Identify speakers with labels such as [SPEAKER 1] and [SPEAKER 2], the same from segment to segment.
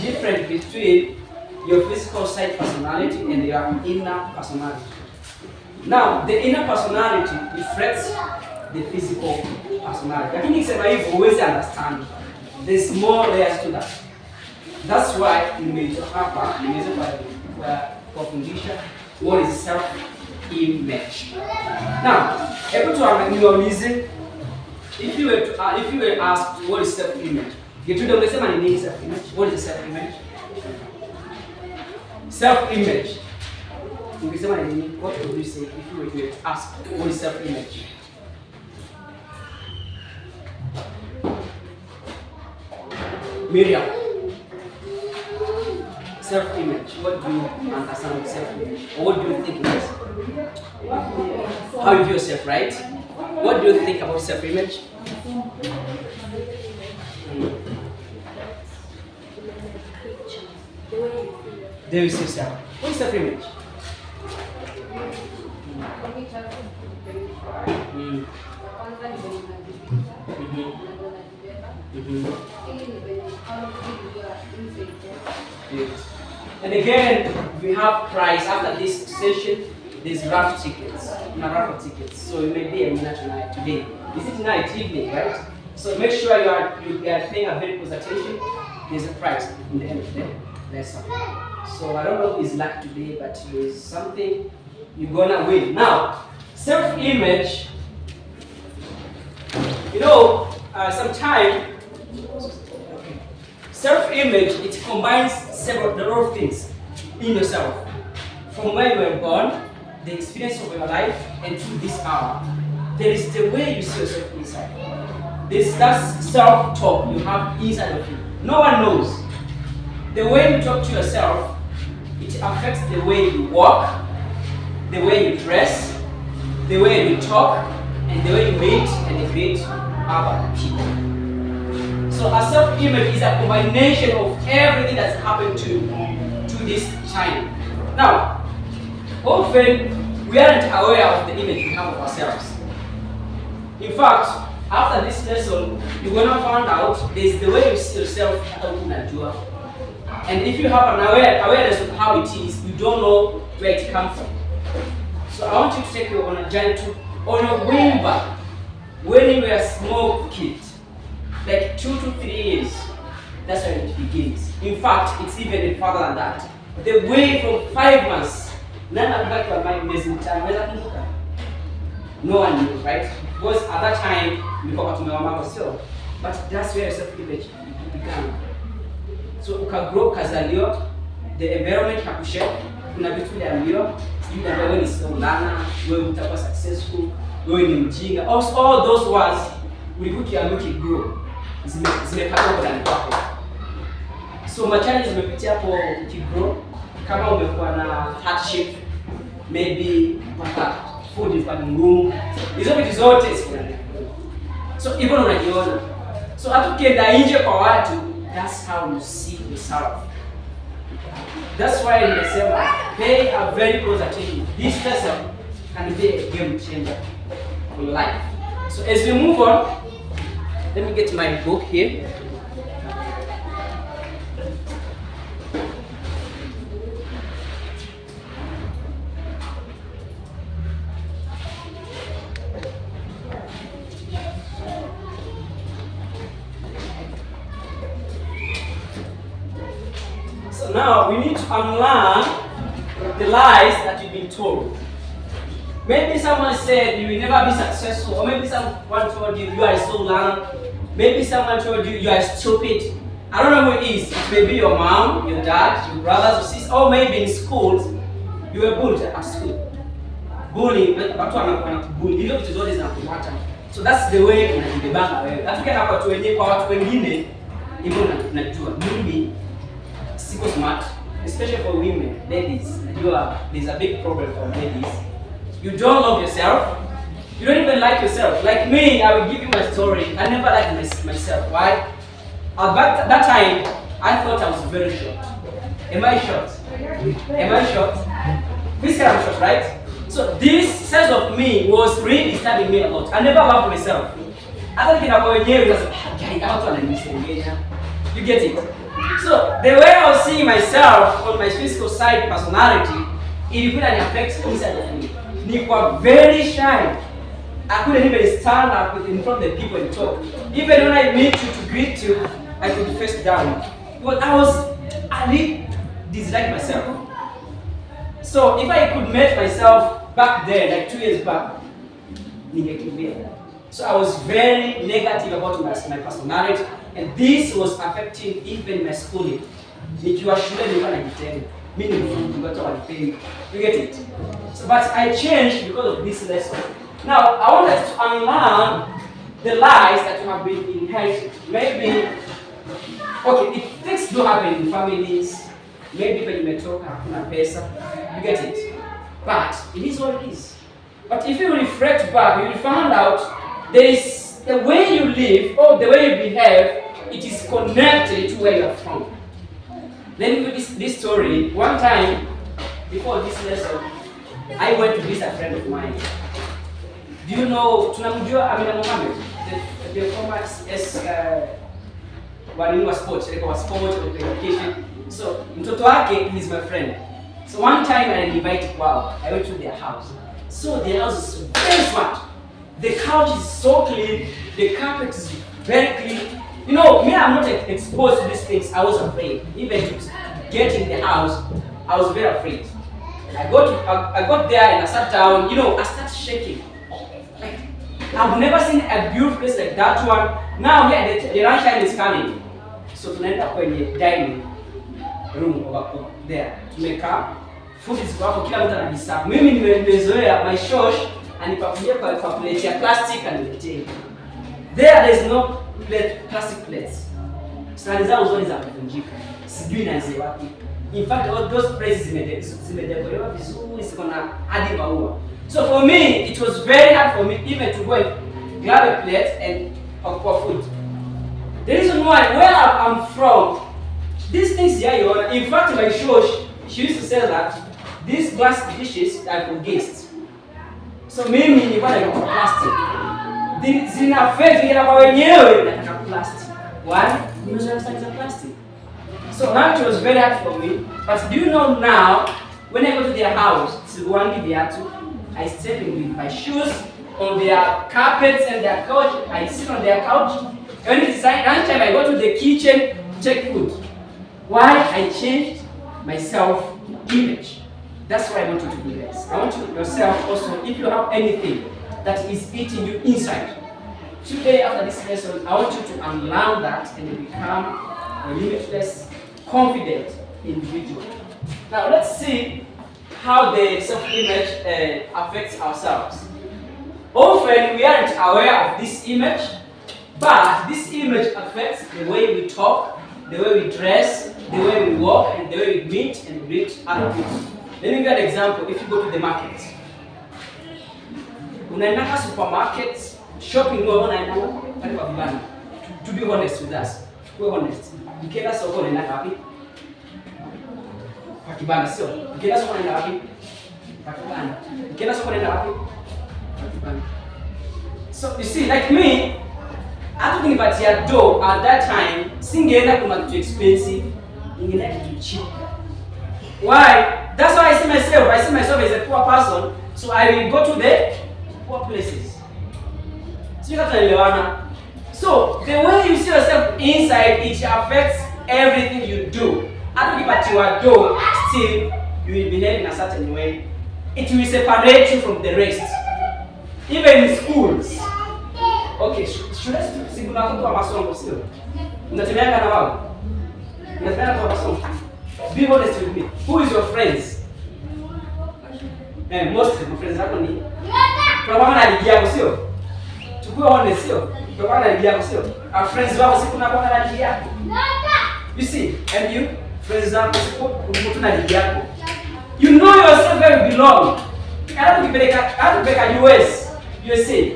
[SPEAKER 1] difference between your physical side personality and your inner personality. Now, the inner personality reflects the physical personality. Lakini nikisema hivyo huwezi understand. There's more layers to that. That's why nimeweza kufundisha what is self-image. Now, hebu niwaulize, if you were asked what is self-image, Getude ungesema ni nini self-image? What is self-image? Self-image. Ungesema ni nini? What would you say if you were asked what is self-image? Miriam. Self-image. What do you understand of self-image? Or what do you think it is? How you view yourself, right? What do you think about self-image? There is yourself. What is self-image? And again, we have prize after this session. There's raffle tickets, raffle tickets. So it may be a minute tonight, today. Is it night, evening, right? So make sure you are paying a very close attention. There's a prize in the end of the lesson. So I don't know if it's luck today, but there's something you're gonna win. Now, self-image. You know, sometimes self-image, it combines several things in yourself. From where you were born, the experience of your life, and to this hour. There is the way you see yourself inside. That self-talk you have inside of you. No one knows. The way you talk to yourself, it affects the way you walk, the way you dress, the way you talk, and the way you meet and greet other people. So a self-image is a combination of everything that's happened to this time. Now, often we aren't aware of the image we have of ourselves. In fact, after this lesson, you're gonna find out there's the way you see yourself. And if you have an awareness of how it is, you don't know where it comes from. So I want you to take you on a journey on a way back when you were a small kid, like 2 to 3 years. That's when it begins. In fact, it's even further than that. The way from 5 months, no one knew, right? Because at that time, we got to know mama still. But that's where self-image began. So ukagrow, ukazaliwa, the environment hakushape, kuna vitu uliambiwa, sijui wewe ni mvulana, wewe utakuwa successful, wewe ni mjinga. All those words ulikuwa grow. Zimepata kwa ndani kwako. So machallenge zimepitia hapo ukigrow, kama umekuwa na hardship, maybe mpaka food ilikuwa ngumu. Hizo vitu zote ziko ndani. So hivyo unajiona. So hata ukienda nje kwa watu, that's how you see yourself. That's why nimesema pay a very close attention. This lesson can be a game changer for your life. So as we move on, let me get my book here. So now we need to unlearn the lies that you've been told. Maybe someone said you will never be successful, or maybe someone told you you are so learned. Maybe someone told you are stupid. I don't know who it is. It may be your mom, your dad, your brothers, your sisters, or maybe in schools you were bullied at school. Bullying, watu wanakubully. Hivyo vitu zote zinakufuata. So that's the way unajibanga wewe. Hata ukienda kwa watu wengine, hivyo unajua mimi siko smart, especially for women, ladies. Najua there's a big problem for ladies. You don't love yourself. You don't even like yourself. Like me, I will give you my story. I never liked myself. Why? At that time, I thought I was very short. Am I short? Am I short? Physically, I'm short, right? So this sense of me was really disturbing me a lot. I never loved myself. Hata nikinapo wenyewe nasema, "Guy, watu wananisemea." You get it? So the way I was seeing myself on my physical side, personality, ilikuwa ni affect inside of me. Nilikuwa very shy. I couldn't even stand up in front of the people and talk. Even when I meet you to greet you, I could face down. Because I really disliked myself. So if I could meet myself back then, like 2 years back, ningekimbia. So I was very negative about my personality, and this was affecting even my schooling. Nikiwa shule nilikuwa najitenga. Mimi ni watu walipendi. You get it? So but I changed because of this lesson. Now I want us to unlearn the lies that you have been inherited. Maybe okay, if things do happen in families, maybe when you metoka hakuna pesa, you get it. But it is what it is. But if you reflect back, you will find out there is the way you live or the way you behave, it is connected to where you are from. Let me give this story. One time, before this lesson, I went to visit a friend of mine. Do you know tunamjua Amina Mohammed? The former walimu wa sports, education. So mtoto wake is my friend. So one time I invited I went to their house. So their house is very smart. The couch is so clean, the carpet is very clean. You know, me, I'm not exposed to these things. I was afraid. Even to get in the house, I was very afraid. I got there and I sat down. You know, I started shaking. Like, I've never seen a beautiful place like that one. Now here, the lunchtime is coming. So tunaenda kwenye dining room over there. Tumekaa, food is kwa kila mtu anajiserve. Mimi nimezoea my shosh anipakulia kwa plate ya plastic aniletee. There is no plastic plates. Sahani zao zote za kuvunjika. Sijui naanze wapi. In fact, all those places zimedekolewa vizuri, ziko na hadi maua. So for me, it was very hard for me even to go and grab a plate and for food. The reason why, where I'm from, these things here, in fact, my show, she used to say that these glass dishes are for guests. So mimi nilikuwa na plastic. Zina affect kila kwa wenyewe nataka plastic. Why? Nimezoea za plastic. So now it was very hard for me. But do you know now, when I go to their house, Siwangi Viatu, I step in with my shoes on their carpets and their couch. I sit on their couch. When it is lunchtime, I go to the kitchen to take food. Why? I changed my self-image. That's why I want you to do this. I want you yourself also, if you have anything that is eating you inside, today after this lesson, I want you to unlearn that and become a limitless, confident individual. Now let's see how the self-image affects ourselves. Often we aren't aware of this image, but this image affects the way we talk, the way we dress, the way we walk, and the way we meet and greet other people. Let me give you an example. If you go to the market, unaenda supermarket, shopping unaenda pale kwa vibanda. To be honest with us, we're honest. Ukienda soko unaenda wapi? Kwa kibanda sio. Ukienda soko unaenda wapi? Kwa kibanda. Ukienda soko unaenda wapi? Kwa kibanda. So you see, like me, hata ukinipatia dough at that time, singeenda kuna kitu expensive, ningeenda kitu cheap. Why? That's why I see myself as a poor person, so I will go to the poor places. So the way you see yourself inside, it affects everything you do. Hata ukipatiwa dough, still you will behave in a certain way. It will separate you from the rest. Even in schools. Okay, shule si kuna watoto wa masomo sio? Unatembea na wao? Unatembea na masomo? Be honest with me. Who is your friends? Most of my friends wako ni kwa na ligi yako sio? Tukue honest sio? Kwa na ligi yako sio? Our friends wako si kuna kwa na ligi yako. You see, and you friends wako si kuna na ligi yako. You know yourself where you belong. Hata ukipeleka USA,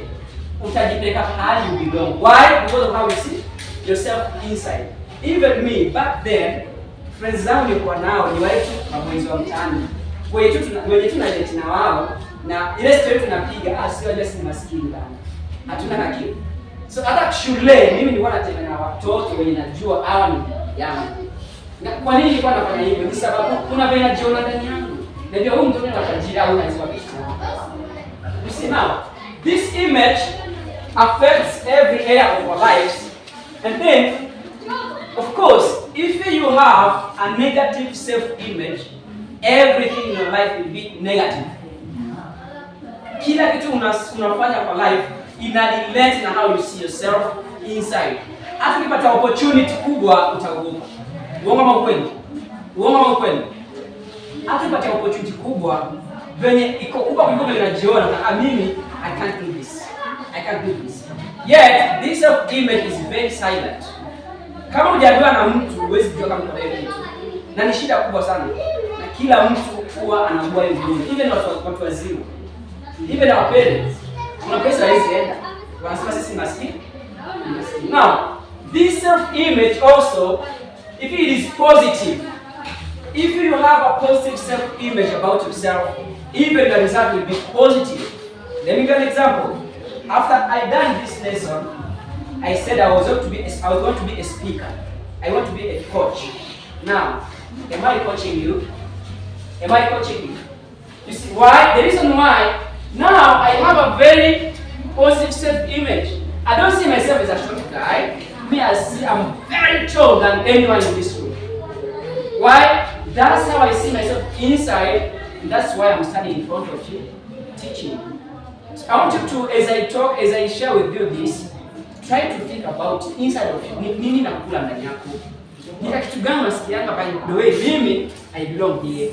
[SPEAKER 1] utajipeleka pahali you belong. Why? Because of how you see yourself inside. Even me back then, friends zangu nilikuwa nao ni wale mabwenzi wa mtaani. Wenye tunadate na wao na ile story tunapiga, sio just maskini bana. Hatuna akili. So hata shule mimi nilikuwa natembea na watoto wenye najua hawa ni yangu. Na kwa nini nilikuwa nafanya hivyo? Ni sababu kuna vile najiona ndani yangu. Najua huyu mtu ni tajiri au anaweza kuishi. You see now, this image affects every area of our lives. And then, of course, if you have a negative self-image, everything in your life will be negative. Kila kitu unafanya kwa life ina relate na how you see yourself inside. Hata ukipata opportunity kubwa utaogopa. Uongo ama ukweli? Uongo ama ukweli? Hata ukipata opportunity kubwa venye iko kubwa kuliko vile unajiona, mimi I can't do this. I can't do this. Yet this self-image is very silent. Kama hujaambiwa na mtu huwezi kujua kama uko hiyo. Na ni shida kubwa sana. Na kila mtu huwa anakuwa hivyo. Even watu wazima. Even our parents. Kuna pesa hizi enda. Wanasema sisi maskini. Now, this self-image also, if it is positive, if you have a positive self-image about yourself, even the result will be positive. Let me give an example. After I done this lesson, I said I was going to be a speaker. I want to be a coach. Now, am I coaching you? Am I coaching you? You see why? The reason why, now I have a very positive self-image. I don't see myself as a short guy. Me, I'm very tall than anyone in this room. Why? That's how I see myself inside. And that's why I'm standing in front of you, teaching. So I want you to, as I share with you this, try to think about inside of you. Nini nakula ndani yako? Nika kitu gani unasikianga by the way mimi I belong here.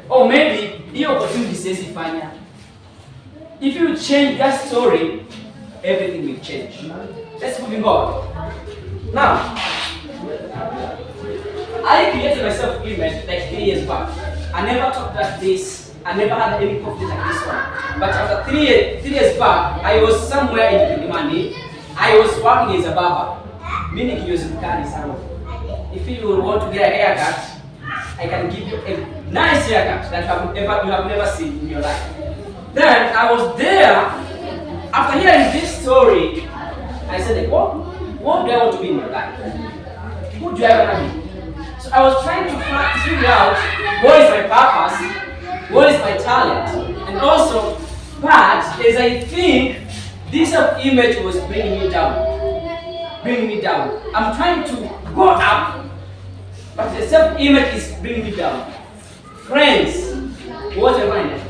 [SPEAKER 1] Or maybe hiyo opportunity siwezi fanya. If you change that story, everything will change. Let's move on. Now, I created myself image like 3 years back. I never talked like this. I never had any confidence like this one. But after 3 years back, I was somewhere in Kilimani. I was working as a barber. Meaning he was mkali sana. If you want to get a haircut, I can give you a nice haircut that you have never seen in your life. Then I was there. After hearing this story, I said, what do I want to be in my life? Who do I want to be? So I was trying to figure out what is my purpose, what is my talent, and also, but as I think this self-image was bringing me down. I'm trying to go up, but the self-image is bringing me down. Friends, what am I?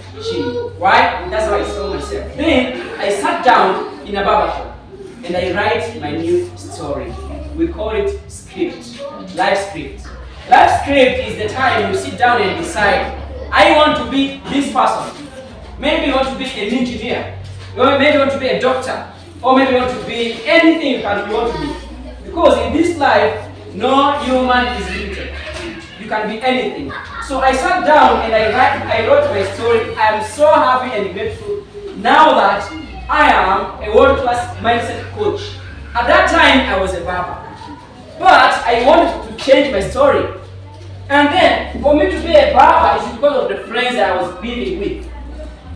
[SPEAKER 1] Why? That's how I saw myself. Then I sat down in a barbershop and I write my new story. We call it script, life script. Life script is the time you sit down and decide, I want to be this person. Maybe you want to be an engineer, or maybe you want to be a doctor, or maybe you want to be anything you want to be. Because in this life, no human is limited. You can be anything. So I sat down and I wrote my story. I am so happy and grateful now that I am a world-class mindset coach. At that time, I was a barber. But I wanted to change my story. And then, for me to be a barber is because of the friends that I was living with.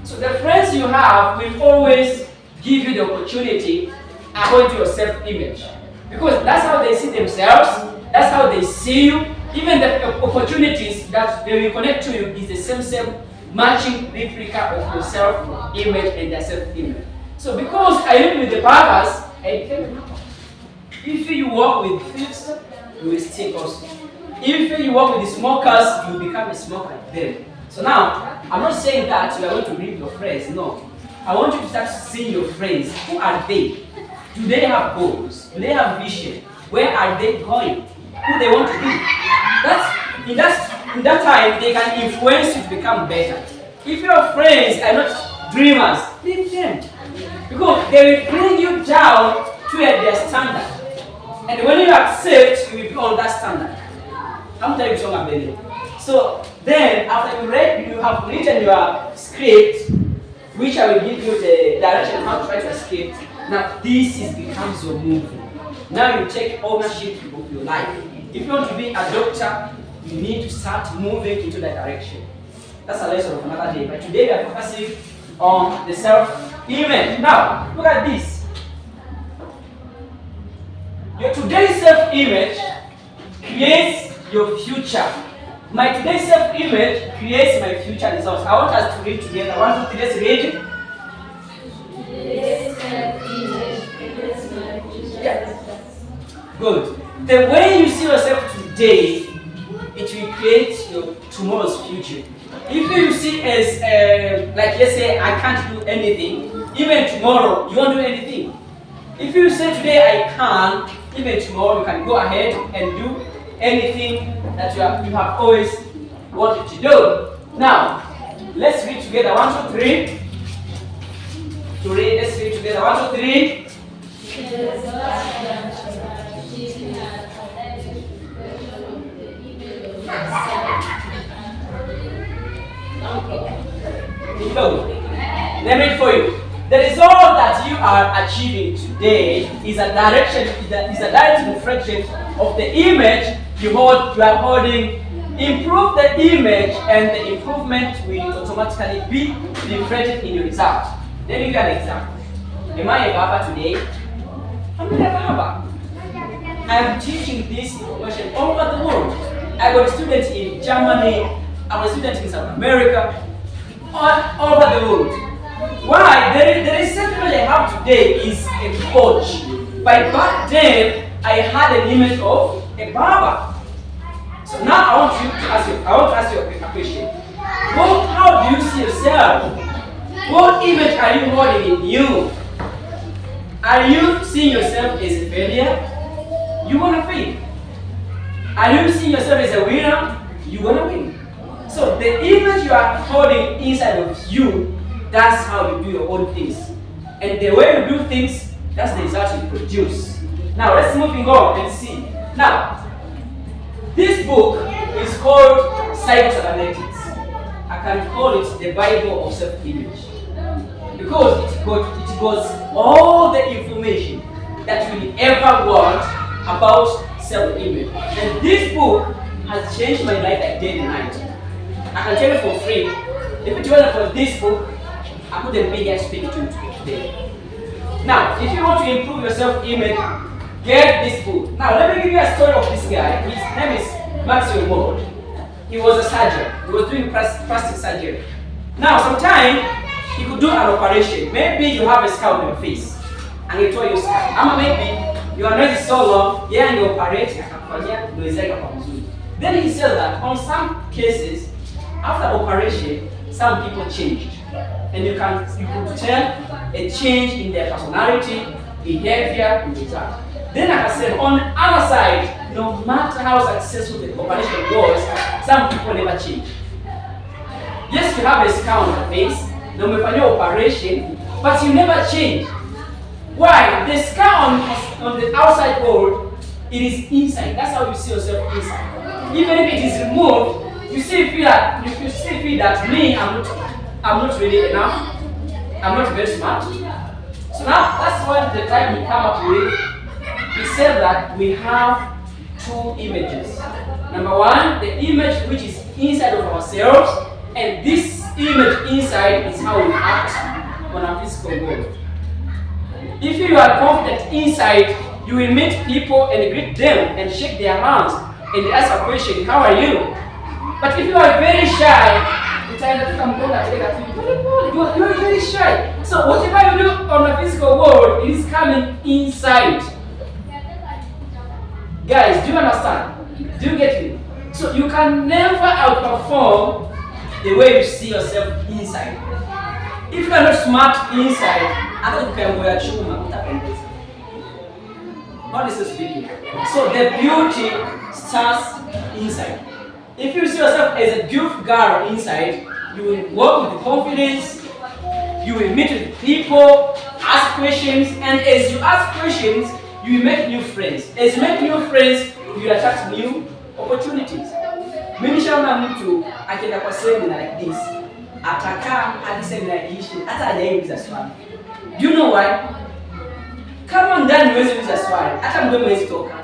[SPEAKER 1] So the friends you have will always give you the opportunity according to your self-image. Because that's how they see themselves, that's how they see you. Even the opportunities that they will connect to you is the same matching replica of your self-image and their self-image. So because I live with the barbers, I became a barber. If you work with thieves, you will stay also. If you work with the smokers, you will become a smoker like them. So now, I'm not saying that you are going to leave your friends, no. I want you to start seeing your friends. Who are they? Do they have goals? Do they have vision? Where are they going? Who they want to be? In that time, they can influence you to become better. If your friends are not dreamers, leave them. Because they will bring you down to their standard. And when you accept, you will be on that standard. I'm telling you something. So then, after you have written your script, which I will give you the direction how to write your script. Now this becomes your movie. Now you take ownership of your life. If you want to be a doctor, you need to start moving into that direction. That's a lesson of another day. But today we are focusing on the self-image. Now, look at this. Your today's self-image creates your future. My today's self-image creates my future results. I want us to read together. 1, 2, 3, let's read.
[SPEAKER 2] Today's self-image creates my future.
[SPEAKER 1] Yeah. Good. The way you see yourself today, it will create your tomorrow's future. If you see as, like let's say, I can't do anything, even tomorrow you won't do anything. If you say today I can, even tomorrow you can go ahead and do anything that you have always wanted to do. Now, let's read together. 1, 2, 3. To read, let's read together. 1, 2, 3. So, let me read for you. The result that you are achieving today is a direct reflection of the image you are holding. Improve the image and the improvement will automatically be reflected in your result. Let me give you an example. Am I a barber today? I'm not a barber. I am teaching this information all over the world. I got students in Germany, I got students in South America, all over the world. Why? The reception I have today is a coach. But back then, I had an image of a barber. So now I want to ask you a question. How do you see yourself? What image are you holding in you? Are you seeing yourself as a failure? You want to fail. Are you seeing yourself as a winner? You want to win. So the image you are holding inside of you, that's how you do your own things. And the way you do things, that's the result you produce. Now let's moving on and see. Now, this book is called Psychocybernetics. I can call it the Bible of self-image. Because it goes all the information that you will ever want about self-image. And this book has changed my life like day and night. I can tell you for free, if it wasn't for this book, I couldn't be here speaking to you today. Now, if you want to improve your self-image, get this book. Now, let me give you a story of this guy. His name is Maxwell Ward. He was a surgeon. He was doing plastic surgery. Now, sometimes he could do an operation. Maybe you have a scar on your face, and he told you scar. Or maybe your nose is so long, yeah, and you operate, then he said that on some cases, after operation, some people changed. And you could tell a change in their personality, behavior, and result. Then like I said, on the other side, no matter how successful the operation was, some people never change. Yes, you have a scar on your face, no matter your operation, but you never change. Why? The scar on the outside world, it is inside. That's how you see yourself inside. Even if it is removed, you still feel that me, I'm not really enough. I'm not very smart. So now that's when the time we come up with, we said that we have two images. Number one, the image which is inside of ourselves, and this image inside is how we act on our physical world. If you are confident inside, you will meet people and greet them and shake their hands and ask a question, how are you? But if you are very shy, you are very shy. So whatever you do on the physical world, it is coming inside. Guys, do you understand? Do you get me? So you can never outperform the way you see yourself inside. If you are not smart inside, honestly speaking. So the beauty starts inside. If you see yourself as a beautiful girl inside, you will work with confidence, you will meet with people, ask questions, and as you ask questions, you will make new friends. As you make new friends, you will attract new opportunities. Mimi shaona mtu akienda kwa seminar like this, atakaa hadi seminar iishe, hata hajauliza swali. Do you know why? Kama ndani huwezi kuuliza swali, hata mdomo huwezi toka.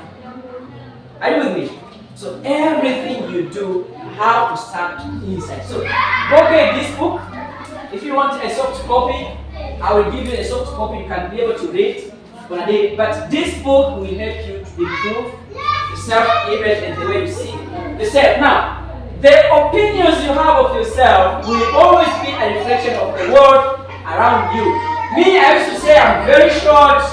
[SPEAKER 1] Are you with me? So everything you do, you have to start inside. So go get this book. If you want a soft copy, I will give you a soft copy. You can be able to read on a day. But this book will help you to improve your self-image and the way you see yourself. Now, the opinions you have of yourself will always be a reflection of the world around you. Me, I used to say I'm very short.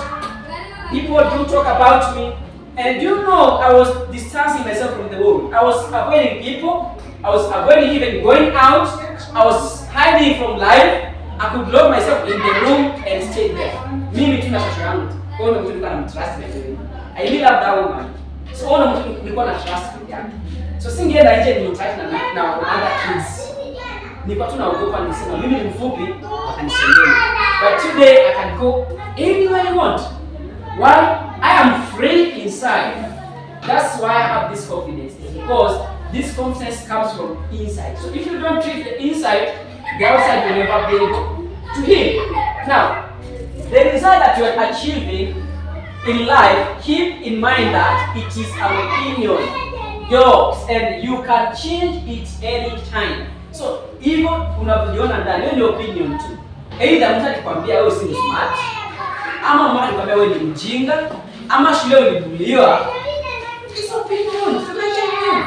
[SPEAKER 1] People do talk about me. And you know, I was distancing myself from the world. I was avoiding people. I was avoiding even going out. I was hiding from life. I could lock myself in the room and stay there. Mimi tu na shosho yangu. Kwa hiyo mtu nilikuwa namtrust vizuri. I really love that woman. So ona mtu nilikuwa na trust yake. So singeenda nje ni interact na other kids. Nilikuwa tu naogopa nisema mimi ni mfupi wakanisemea. But today I can go anywhere I want. Why? I am free inside. That's why I have this confidence. It's because this confidence comes from inside. So if you don't treat the inside, the outside will never be able to heal. Now, the result that you are achieving in life, keep in mind that it is an opinion, yours, and you can change it anytime. So, even unavyojiona ndani, hiyo ni opinion tu. Either mtu akikwambia wewe si smart, ama mtu akikwambia wewe ni mjinga, ama shule ulibuliwa. It's opinion. It's opinion.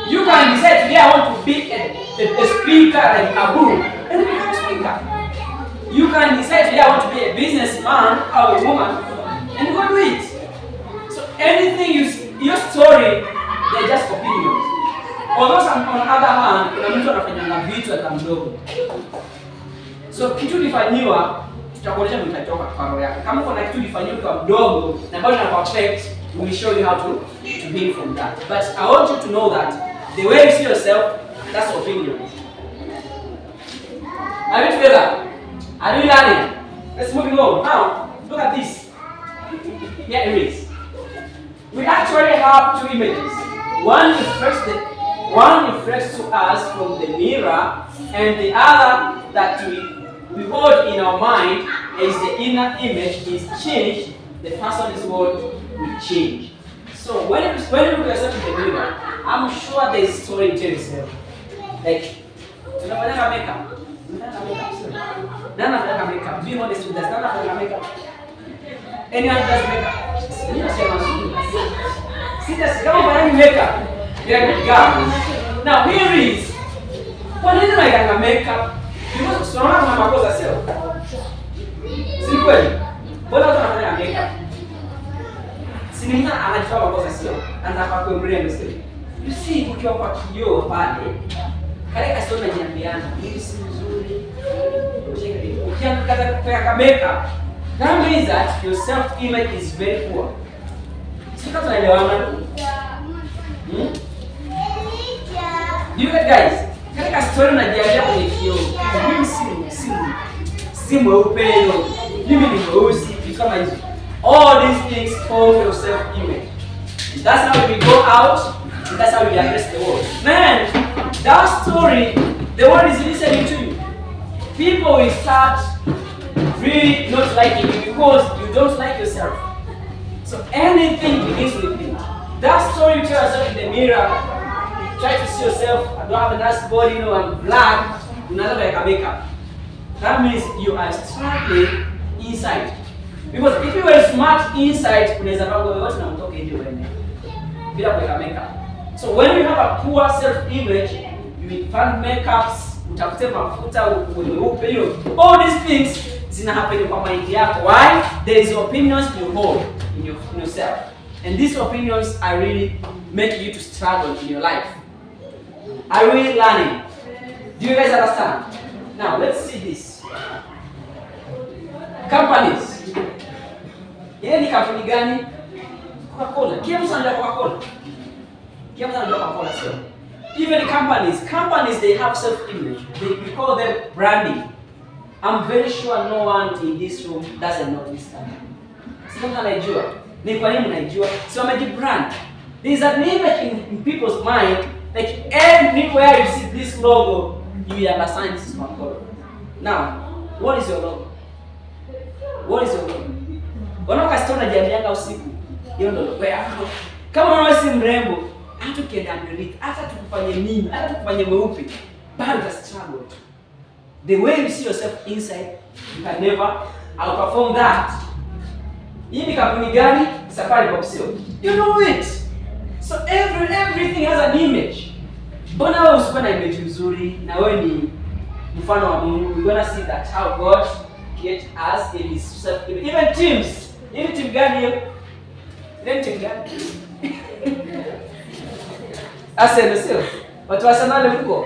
[SPEAKER 1] You can decide today I want to be a speaker like Abu, and become a speaker. You can decide today I want to be a businessman or a woman, and go do it. So anything your story, they're just opinions. Although on the other hand, kuna mtu anafanya vitu hata mdogo. So kitu kifanywa, tutakuonyesha mtatoka kwa roho yako. Kama kuna kitu kifanywa kwa mdogo na bado na perfect, we will show you how to heal from that. But I want you to know that the way you see yourself, that's opinion. Are we together? Are we learning? Let's move on. Now, look at this. Here it is. We actually have two images. One reflects to us from the mirror, and the other that we hold in our mind as the inner image is changed, the person's world will change. So when you look at yourself in the mirror, I'm sure there is a story to tell yourself. Like, unafanya makeup. Nana makeup. Be honest with us. Nana makeup. Anyone does makeup? Makeup. You're a good girl. Now here is. Kwa nini unaianga makeup? Because tunaona kuna makosa sio? Si kweli? Mbona watu wanafanya makeup? Si ni mtu anajua makosa sio? Anataka kuembryo sio? You see, ukiwa kwa kioo pale, kale kasio unajiambiana, hii si nzuri. Ukianza kufanya makeup, that means that your self-image is very poor. Sika tunaelewana? You guys, katika story unajiangalia kwenye kioo. Mimi si mweupe, mimi ni mweusi, vitu kama hizo. All these things form your self-image. That's how we go out, and that's how we address the world. Man, that story, the world is listening to you. People will start really not liking you because you don't like yourself. So anything begins with you. That story you tell yourself in the mirror, you try to see yourself, I don't have a nice body, you know, I'm black, you know, like a makeup. That means you are struggling inside. Because if you were smart inside, unaweza panga yote na mtoke nje wewe. Bila kuweka makeup. So when you have a poor self-image, you will find makeups, utafute mafuta, uweupe, you know. All these things zina happen kwa mind yako. Why? There is opinions you hold in yourself. And these opinions are really making you to struggle in your life. Are we learning? Do you guys understand? Now let's see this. Companies. Yeye ni kampuni gani? Coca-Cola. Kila mtu anajua Coca-Cola. Kila mtu anajua Coca-Cola sio? Even companies they have self-image. We call them branding. I'm very sure no one in this room doesn't know this company. Si mtu anajua. Ni kwa nini mnajua? So wamejibrand. There is an image in people's mind, like everywhere you see this logo, you will understand this is Coca-Cola. Now, what is your logo? What is your logo? Wanaoka stona jamianga usiku. Hiyo ndio logo yako. Kama unaona si mrembo, hata ukienda underneath, hata tukufanye nini, hata tukufanye mweupe, bado uta struggle. The way you see yourself inside, you can never outperform that. Hii ni kampuni gani? Safaricom sio? You know it. So everything has an image. Mbona wewe usikuwa na image nzuri na wewe ni mfano wa Mungu? We're gonna see that how God created us in his self image. Even teams. Ile team gani hiyo? Ile team gani? Arsenal sio? Watu wa Arsenal mko?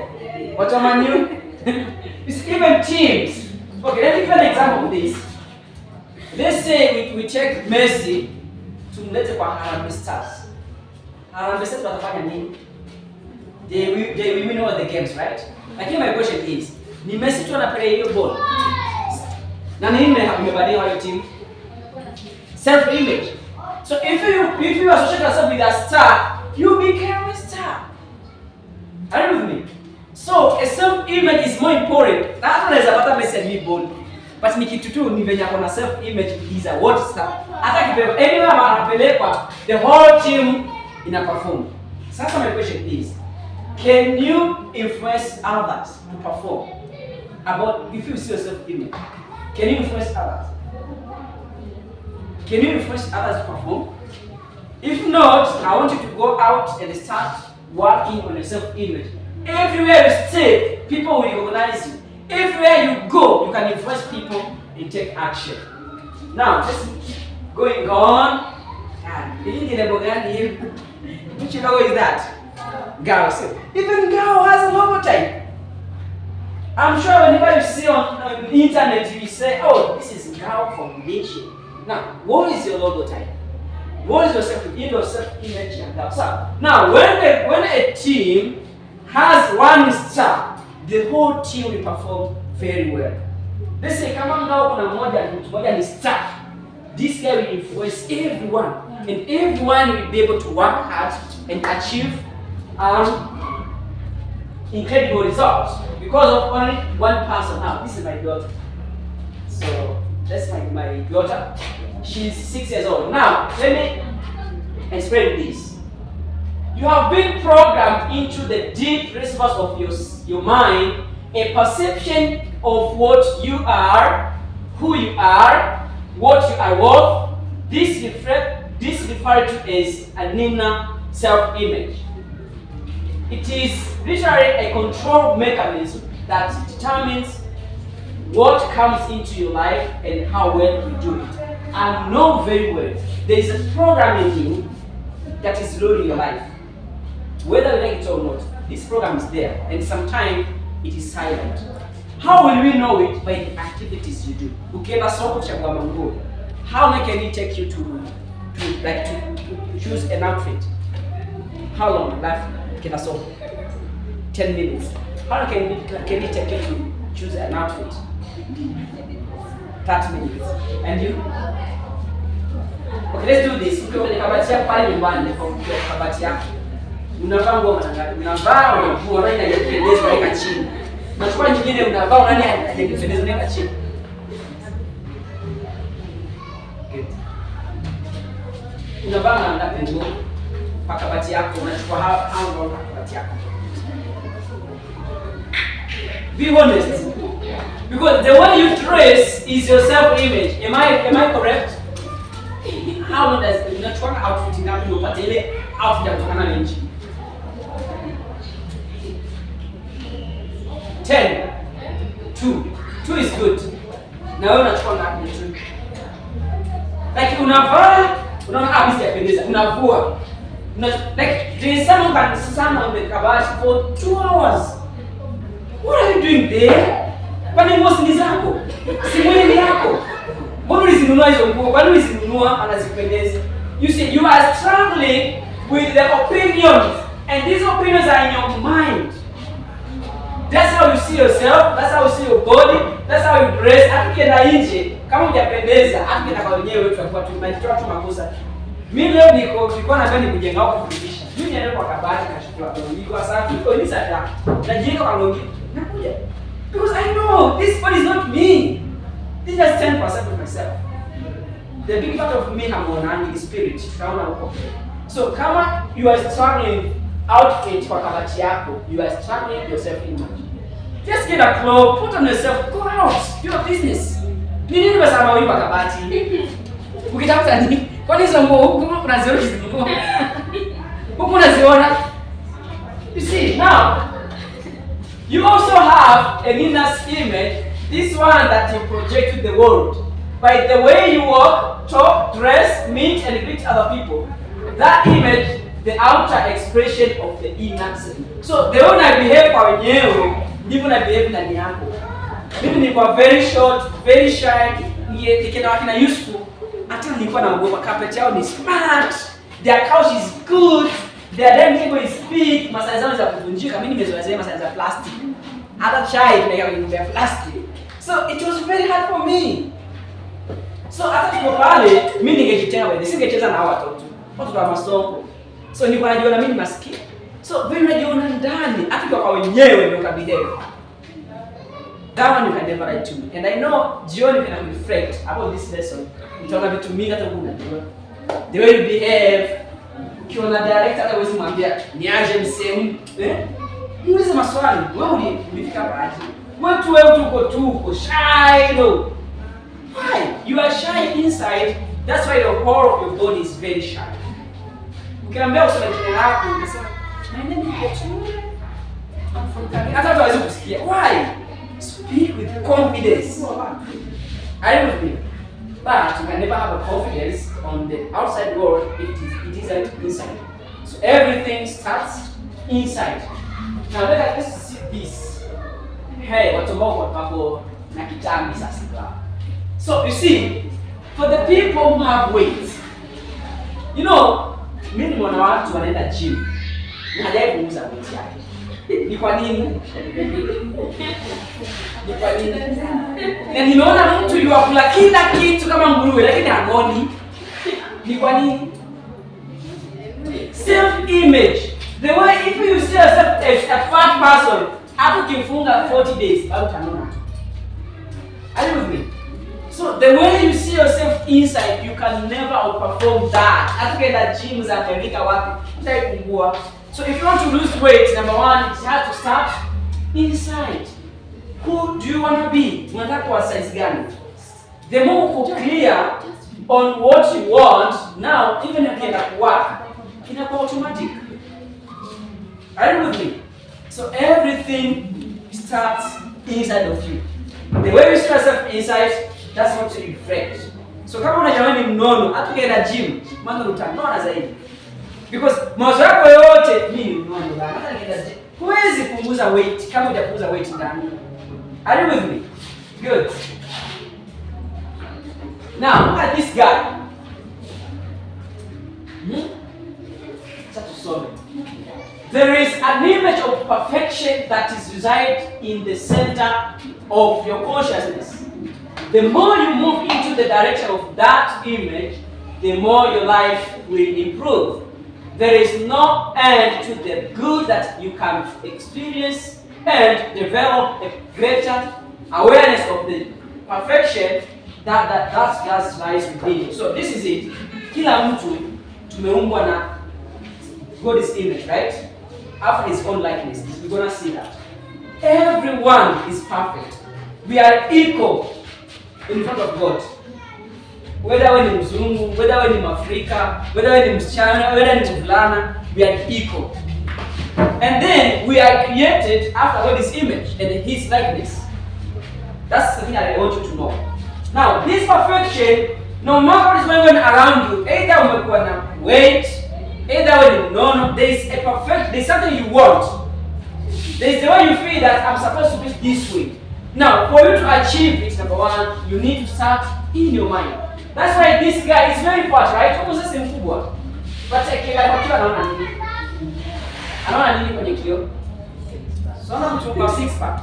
[SPEAKER 1] Watu wa Man U? It's even teams. Okay, let me give an example of this. Let's say we take Messi tumlete kwa Harambee Stars. Harambee Stars watafanya nini? They will win all the games, right? Lakini my question is, ni Messi tu anaplay hiyo ball? Na nini imebadilika hiyo team? Self image. So if you associate yourself with a star, you become a star. Are you with me? So a self image is more important. Hata unaweza pata Messi ni ball. But ni kitu tu ni venye akona self image is a what star. Hata kipewa anywhere anapelekwa, the whole team ina perform. Sasa my question is, can you influence others to perform? About if you see your self image, can you influence others? Can you influence others to perform? If not, I want you to go out and start working on your self image. Everywhere you stay, people will recognize you. Everywhere you go, you can influence people and take action. Now, just going on. Which logo is that? Ngao. So, even Ngao has a logo type. I'm sure whenever you see on the internet, you say, oh, this is Ngao Foundation. Now, what is your logo type? What is your self-image and Ngao? So, now, when a team has one star, the whole team will perform very well. Let's say, kama Ngao kuna mmoja ni star, this guy will influence everyone, and everyone will be able to work hard and achieve incredible results because of only one person. Now, this is my daughter. So that's my daughter. She's 6 years old. Now, let me explain this. You have been programmed into the deep reservoirs of your mind a perception of what you are, who you are, what you are worth. This referred to as an inner self-image. It is literally a control mechanism that determines what comes into your life and how well you do it. And know very well, there is a program in you that is ruling your life. Whether you like it or not, this program is there, and sometimes it is silent. How will we know it? By the activities you do. Ukienda soko kuchagua manguo, how long can it take you to choose an outfit? How long? Like ukienda soko, 10 minutes. How long can it take you to choose an outfit? 30 minutes. And you? Okay, let's do this. Ukiwa kwenye kabati yako pale nyumbani, kwa kabati yako, unavaa nguo ngapi? Unavaa nguo nani inayopendeza weka chini. Unachukua nyingine unavaa nani inayopendeza weka chini. Good. Unavaa ngapi nguo kwa kabati yako? Unachukua hao nguo kwa kabati yako. Be honest. Because the way you dress is your self-image. Am I correct? How long does unachukua outfit ngapi upate ile outfit ya kutokana na nchi? 10. 2 is good. Na wewe unachukua ngapi? 2. Like unaona hizi yapendeza. Unavua. Like there is someone can stand on the kabati for 2 hours. What are you doing there? Kwani nguo si zako? Si mwili yako. Mbona ulizinunua hizo nguo? Kwani ulizinunua anazipendeza? You see, you are struggling with the opinions, and these opinions are in your mind. That's how you see yourself, that's how you see your body, that's how you dress. Hata ukienda nje, kama hujapendeza, hata ukienda kwa wenyewe tutakuwa tunatoa tu makosa. Mimi leo nilikuwa nadhani kujenga au kufundisha. Mimi niende kwa kabati na chukua longi kwa sababu iko ni sasa. Najiweka kwa longi. Nakuja. Because I know this body is not me. This is just 10% of myself. The big part of me hamuonani is spirit. Tutaona huko. So kama you are struggling outfit kwa kabati yako, you are struggling your self image. Just get a clothes, put on yourself, go out, do your business. Nini nimesema wewe kwa kabati? Ukitafuta nini? Kwani hizo nguo huko kuna zero hizo nguo. Huku unaziona? You see, now, you also have an inner image, this one that you project to the world. By the way you walk, talk, dress, meet, and greet other people. That image, the outer expression of the inner self. So, the way I behave kwa wenyewe, ndivyo na behave ndani yako. Mimi nilikuwa very short, very shy, nikienda wakina useful. Hata nilikuwa naogopa, carpet yao ni smart, their couch is good, their dining table is big, masai zao za kuvunjika. Mimi nimezoea zile masai za plastic. Hata chai tunaweka kwenye nyumba ya plastic. So it was very hard for me. So hata tuko pale, mimi ningejitenga wewe, nisingecheza na watoto. Watoto wa masomo. So nilikuwa najiona mimi maskini. So vile najiona ndani, hata kwa wenyewe ndio kabehave. That one you can never write to me. And I know jioni can reflect about this lesson. Utaona vitu mingi hata unajua. The way you behave. Ukiona director hata huwezi mwambia niaje msemu. Muulize maswali. Wewe ulifika wapi? Wewe tuko shy no. Why? You are shy inside. That's why the whole of your body is very shy. Ukiambia useme jina lako, unasema my name is Kochule. I'm from Kenya. Hata hawezi kusikia. Why? Speak with confidence. Are you with me? But you can never have a confidence on the outside world if it isn't inside. So everything starts inside. Now let's see this. Hey, watu ambao wako na kitambi sasa. So you see, for the people who have weight, you know, mimi nimeona watu wanaenda gym na hajai kuuza weight yake. Ni kwa nini? Ni kwa nini? Na nimeona mtu yuakula kila kitu kama nguruwe lakini hagoni. Ni kwa nini? Self image. The way if you see yourself as a fat person, hata ukifunga 40 days, au utanona. Are you with me? So the way you see yourself inside, you can never outperform that. Hata kenda gym za Amerika wapi, utaipungua. So if you want to lose weight, number one, it has to start inside. Who do you want to be? Unataka kuwa size gani? The more you clear on what you want, now even if you can work, inakuwa automatic. Are you with me? So everything starts inside of you. The way you see yourself inside, that's what you reflect. So kama unajiona ni mnono, hata ukienda gym, mambo utanona zaidi. Because mawazo yako yote mimi ni mnono bana. Hata nikienda gym, huwezi kupunguza weight kama hujapunguza weight ndani. Are you with me? Good. Now, look at this guy. There is an image of perfection that is reside in the center of your consciousness. The more you move into the direction of that image, the more your life will improve. There is no end to the good that you can experience and develop a greater awareness of the perfection that lies within you. So this is it. Kila mtu tumeumbwa na God's image, right? After his own likeness. We're gonna see that. Everyone is perfect. We are equal in front of God. Whether wewe ni mzungu, whether wewe ni Mwafrika, whether wewe ni msichana, whether ni mvulana, we are equal. And then we are created after God's image and his likeness. That's the thing that I want you to know. Now, this perfection, no matter what is going on around you, either umekuwa na weight, either when you know, there's something you want. There's the way you feel that I'm supposed to be this way. Now, for you to achieve it, number one, you need to start in your mind. That's why this guy is very fast, right? Almost the same football. But anaona nini? Anaona nini kwenye kioo? So I'm talking about six pack.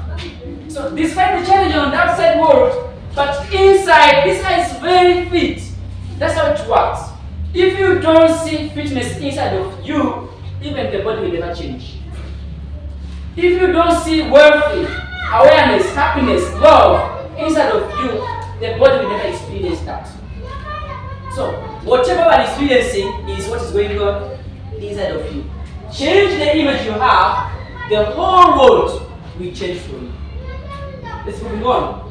[SPEAKER 1] So despite the challenge on the outside world, but inside, this guy is very fit. That's how it works. If you don't see fitness inside of you, even the body will never change. If you don't see wealthy, awareness, happiness, love inside of you, the body will never experience that. So, whatever I'm experiencing is what is going on inside of you. Change the image you have, the whole world will change for you. Let's move on.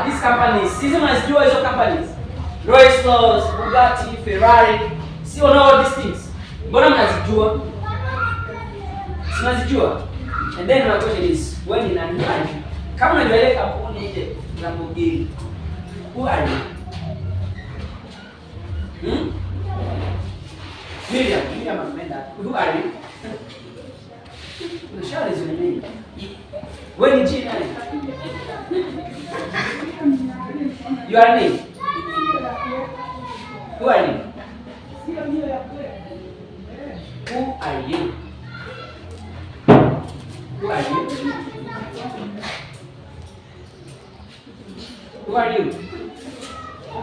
[SPEAKER 1] These companies, season as you as companies, Rolls-Royce, Bugatti, Ferrari, see all these things. Mbona mnazijua? Sinazijua. And then my question is, when in an kama unajua ile kampuni ile Lamborghini, who are you? Miriam amenda. Who are you? Unashara hizo nini? Wewe ni jina nani? Your name? Who are you? Who are you? Who are you? Who are you?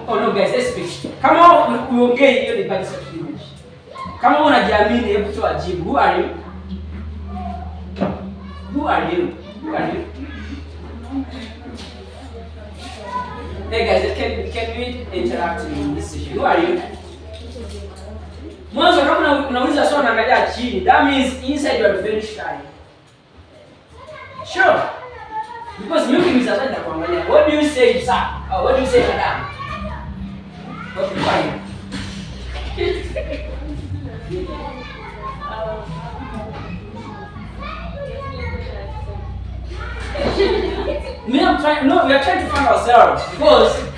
[SPEAKER 1] Oh no guys, let's speak. Kama uongee hiyo ni bad English. Kama unajiamini hebu toa jibu. Who are you? Who are you? Who are you? Hey guys, can we interact in this session? Who are you? Mwanzo kama unauliza swali unaangalia chini, that means inside you are very shy. Sure. Because you can misunderstand that kuangalia. What do you say, sir? Or what do you say, madam? What do you find? We are trying to find ourselves because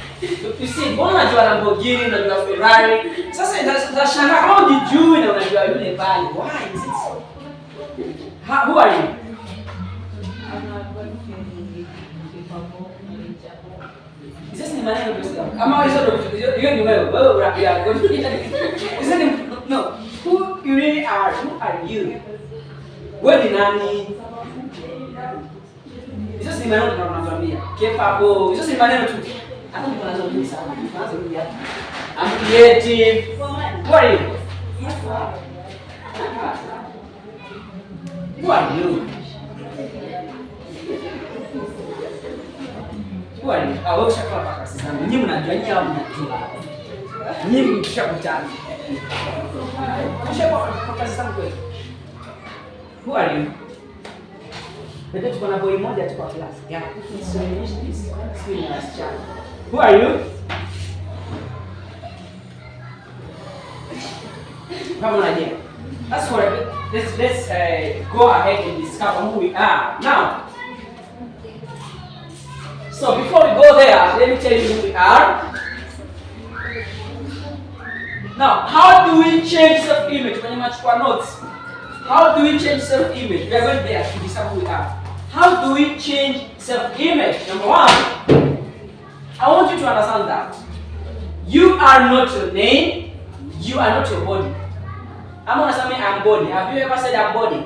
[SPEAKER 1] you see, mbona unajua Lamborghini, unajua Ferrari. Sasa utashangaa kama hujui na unajua yule pale. Why is it so? Who are you? Sasa ni maneno tu. Ama hiyo ni wewe unapia. Isn't it? No. Who you really are? Who are you? Wewe ni nani? Hizo si maneno tunatuambia. Capable. Hizo si maneno tu. Hata mtu anazungumza sana. Tunaanza kuja. I'm creative. Who are you? Who are you? Who are you? Wewe ushakuwa kwa kasi sana. Nyinyi mnajua nyinyi au mnajua? Nyinyi mshakutana. Ushakuwa kwa kasi sana kweli. Who are you? Ndio tuko na boy moja tu kwa class. Yeah, so English is still as child. Who are you? Come on again. That's what let's go ahead and discover who we are. Now, so before we go there, let me tell you who we are. Now, how do we change self-image? When you match our notes, how do we change self-image? We are going there to discover who we are. How do we change self-image? Number one, I want you to understand that you are not your name, you are not your body. I'm going to say I'm body. Have you ever said I'm body?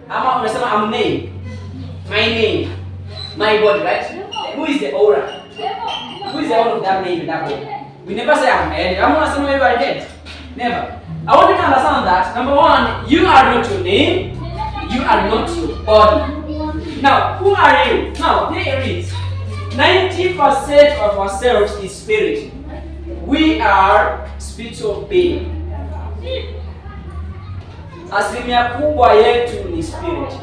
[SPEAKER 1] I'm going to say I'm name, my name, my body, right? Who is the owner? Who is the owner of that name and that body? We never say I'm head. I'm going to say no, you are dead. Never. I want you to understand that, number one, you are not your name, you are not your body. Now, who are you? Now, there it is. 90% of ourselves is spirit. We are spiritual being. Asilimia kubwa yetu ni spirit.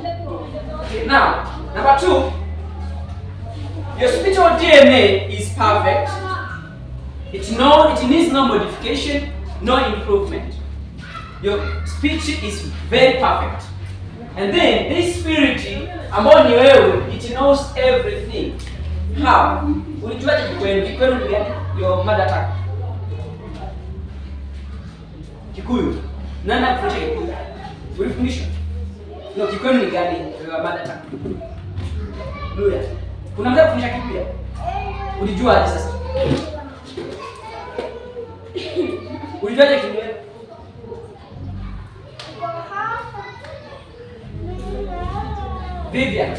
[SPEAKER 1] Now, number two, your spiritual DNA is perfect. It needs no modification, no improvement. Your speech is very perfect. And then this spirit ambayo ni wewe, it knows everything. How? Ulijuaje Kikwenu? Kikwenu ni gani? Your mother tongue. Kikuyu. Nani anafundisha Kikuyu? Ulifundishwa? No, Kikwenu ni gani? Your mother tongue. Luya. Kuna mtu anafundisha Kikuyu? Ulijuaje sasa? Ulijuaje Kikuyu? Vivian.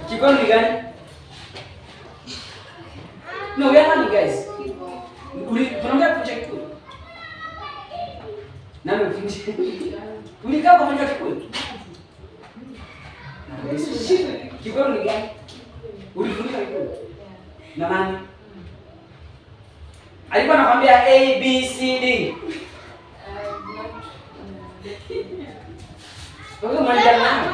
[SPEAKER 1] Kikwenu ni gani? No, we are not guys. Tunaongea kucha Kikuyu. Nani ufundisha? Ulikaa kwa mmoja Kikuyu? Kikwenu ni gani? Ulifundisha Kikuyu? Na nani? Alikuwa anakuambia A B C D. Wewe mwanadamu nani?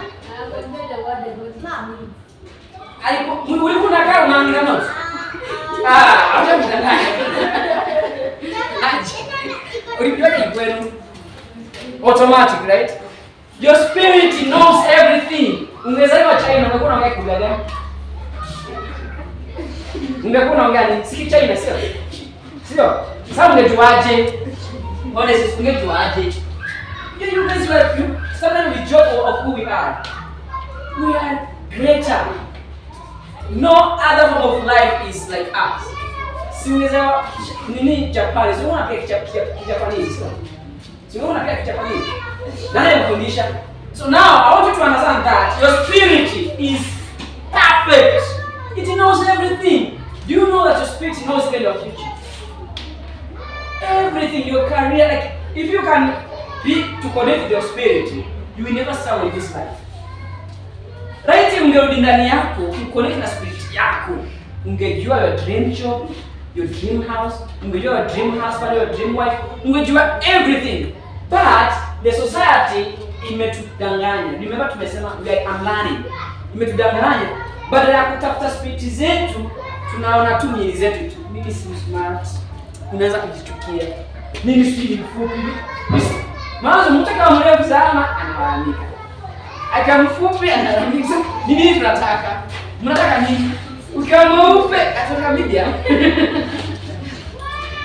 [SPEAKER 1] Ulikuwa unakaa unaangalia notes? Acha mtandao. Ulijuaje Kikwenu? Automatic, right? Your spirit knows everything. Ungezaliwa China, ungekuwa unaongea kile gani? Ungekuwa unaongea ni si China sio? Sio? Sasa ungejuaje? Honestly, ungejuaje? You guys were sometimes we joke of who we are. We are greater. No other form of life is like us. Si ungezaliwa nini Japan? Si unaona pia Japanese sio? Si unaona pia Japanese? Nani anafundisha? So now I want you to understand that your spirit is perfect. It knows everything. Do you know that your spirit knows even your future? Everything, your career, like if you can be to connect with your spirit, you will never struggle in this life. Right, ungerudi ndani yako, uconnect na spirit yako. Ungejua your dream job, your dream house, ungejua your dream husband, your dream wife, ungejua everything. But the society imetudanganya. Remember tumesema we are unlearning. Imetudanganya. Badala ya kutafuta spirit zetu, tunaona tu miili zetu tu. Mimi si smart. Unaweza kujichukia. Mimi si mfupi. Maana mtu kama mrefu sana analalamika. Akamfupi analalamika. Nini tunataka? Mnataka nini? Ukiwa mweupe ataka medium.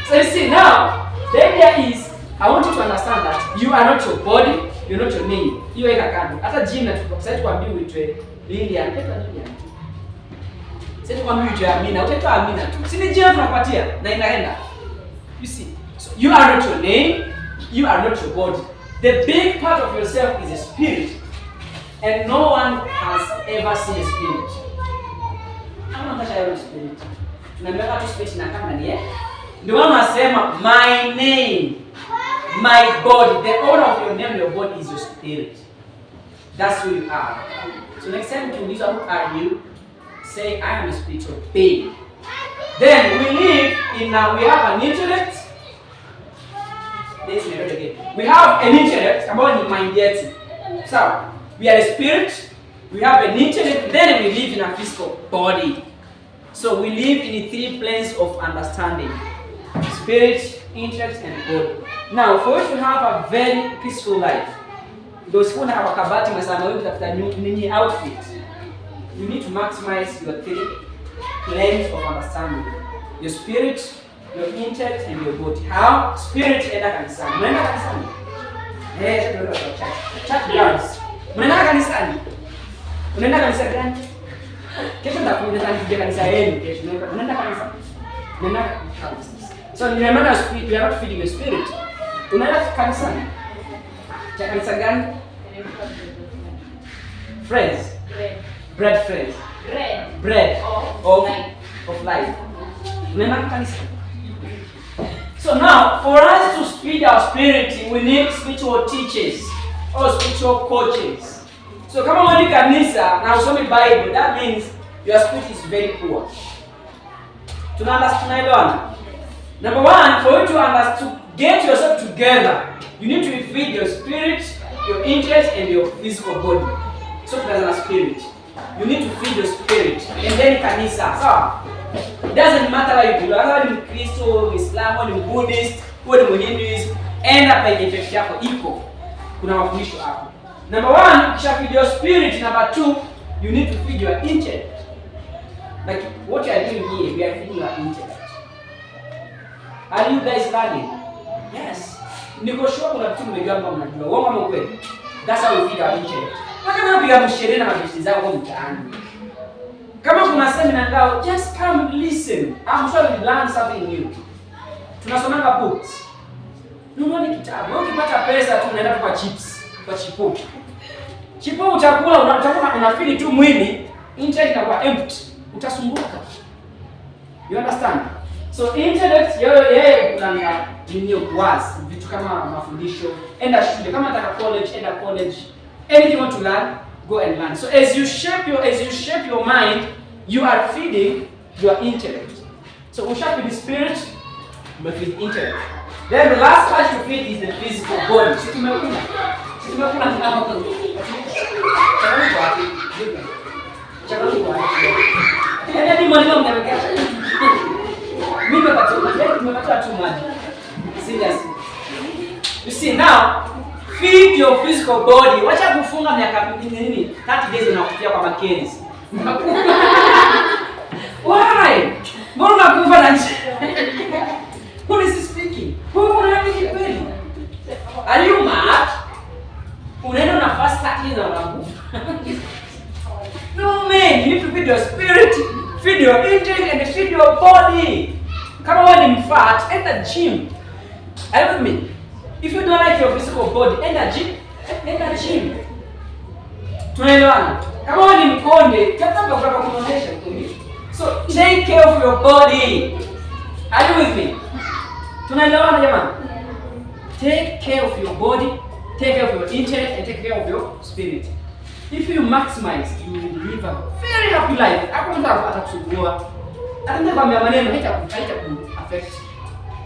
[SPEAKER 1] So you see now, the idea is I want you to understand that you are not your body, you're not your name. Hiyo eka kando. Hata jina sasa tukwambie uitwe Lilian, utaitwa Lilian. Sasa tukwambie uitwe Amina, utaitwa Amina tu. Si ni jina tunakupatia na inaenda. You see. So you are not your name, you are not your body. The big part of yourself is a spirit. And no one has ever seen a spirit. Kama unataka your spirit. Tunaambia tu spirit na kama ni ndio maana nasema my name, my body, the owner of your name, your body is your spirit. That's who you are. So next time you use who are you, say I am a spiritual being. Then we live in we have an intellect. Let's read it again. We have an intellect about the mind yet. So we are a spirit, we have an intellect, then we live in a physical body. So we live in 3 planes of understanding. Spirit, intellect, and body. Now, for you to have a very peaceful life, those who have a kabati many outfit, you need to maximize your 3 planes of understanding: your spirit, your intellect, and your body. How? Spirit enda kanisani. Unaenda kanisani? Ndio church girls. Unaenda kanisani? Unaenda kanisa gani? Kesho ndakuja kanisa yenu kesho. Unaenda kanisa? Unaenda kanisa. So remember, we are not feeding your spirit. Unaenda kanisani? Cha kanisa gani? Friends. Bread friends. Bread of life. Unaenda kanisa? So now, for us to feed our spirit, we need spiritual teachers or spiritual coaches. So kama wewe kanisa na usome Bible, that means your spirit is very poor. Tunaelewana? Number 1, for you to get yourself together, you need to feed your spirit, your intellect, and your physical body. So there's a spirit. You need to feed your spirit, and then kanisa. So it doesn't matter what you do. Whether you're Christian, Islam, or Buddhist, or Hinduism, end up in effect yako iko. Kuna mafundisho hapo. Number 1, you should feed your spirit. Number 2, you need to feed your intellect. Like what you are doing here, we are feeding your intellect. Are you guys learning? Yes. Niko sure kuna vitu mmejua kama mnajua. Wao kama kweli. That's how we feed our intellect. Kama unapiga mshere na mabishti zao kwa mtaani. Kama kuna seminar Ngao, just come listen. I'm sure you learn something new. Tunasomanga books. Nunua kitabu. Wewe ukipata pesa tu unaenda kwa chips, kwa chipo. Chipo utakula unafili tu mwili, intellect inakuwa empty. Utasumbuka. You understand? So intellect yeye kulanga nini ukwazi vitu kama mafundisho, enda shule, kama nataka college, enda college. Anything you want to learn, go and learn. So as you shape your mind, you are feeding your intellect. So we shape the spirit, but with intellect. Then the last part to feed is the physical body. Si tumekula ngao. Changamoto wapi? Yaani mwalimu mnaweka. Mimi tumepata tu maji. Seriously. You see now, feed feed your physical body. Wacha kufunga miaka nini 30 days unakufia kwa Mackenzie. Why? Mbona unakufa na who is speaking? Who unaniambia kweli? Are you mad? Unaenda na fast 30 days na unakufa. No man, you need to feed your spirit, feed your intellect and feed your body. Kama wewe ni fat, enter gym. Are you with me? If you don't like your physical body, enter gym. Tunaelewana? Kama wewe ni mkonde, tafuta kwa kuonesha mkonde. So take care of your body. Are you with me? Tunaelewana jamani? Take care of your body, take care of your intellect and take care of your spirit. If you maximize, you will live a very happy life. Hakuna mtu atakusumbua. Hata kama maneno haitaku affect.